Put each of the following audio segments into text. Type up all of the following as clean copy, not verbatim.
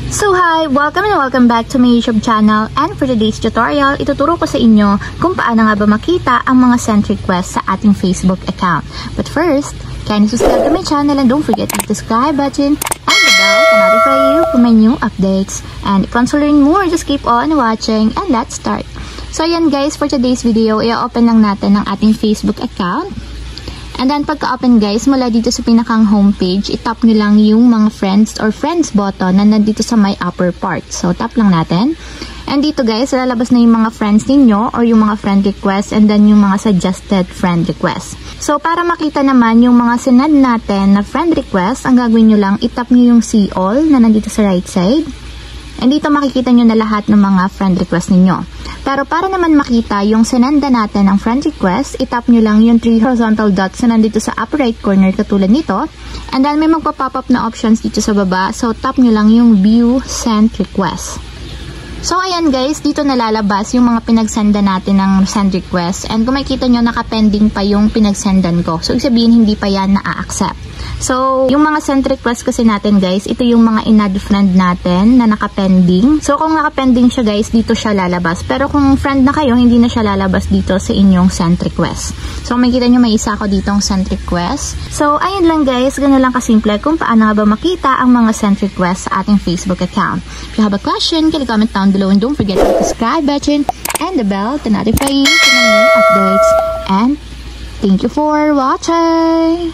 So hi! Welcome and welcome back to my YouTube channel, and for today's tutorial, ituturo ko sa inyo kung paano nga ba makita ang mga send requests sa ating Facebook account. But first, kindly subscribe to my channel and don't forget to hit the subscribe button and the bell to notify you for my new updates. And if you want to learn more, just keep on watching and let's start. So ayan guys, for today's video, i-open lang natin ang ating Facebook account. And then pagka-open guys, mula dito sa pinakang homepage, itap nyo lang yung mga friends or friends button na nandito sa my upper part. So tap lang natin. And dito guys, lalabas na yung mga friends ninyo or yung mga friend requests and then yung mga suggested friend requests. So para makita naman yung mga sinad natin na friend requests, ang gagawin nyo lang, itap nyo yung see all na nandito sa right side. And dito makikita nyo na lahat ng mga friend request ninyo. Pero para naman makita yung sinanda natin ng friend request, itap nyo lang yung 3 horizontal dots na nandito sa upper right corner katulad nito. And then may magpa-pop up na options dito sa baba. So tap nyo lang yung view sent request. So ayan guys, dito nalalabas yung mga pinagsenda natin ng send request. And kung makikita nyo, naka-pending pa yung pinagsendan ko. So ibig sabihin, hindi pa yan na-accept. So, yung mga send request kasi natin guys, ito yung mga in-add friend natin na naka-pending. So, kung naka-pending siya guys, dito siya lalabas. Pero kung friend na kayo, hindi na siya lalabas dito sa inyong send request. So, makikita nyo may isa ko ditong send request. So, ayun lang guys, gano'n lang kasimple kung paano nga ba makita ang mga send request sa ating Facebook account. If you have a question, can you comment down below and don't forget to hit the subscribe button and the bell to notify you for my new updates. And thank you for watching!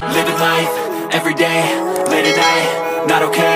Living life, every day, late at night, not okay.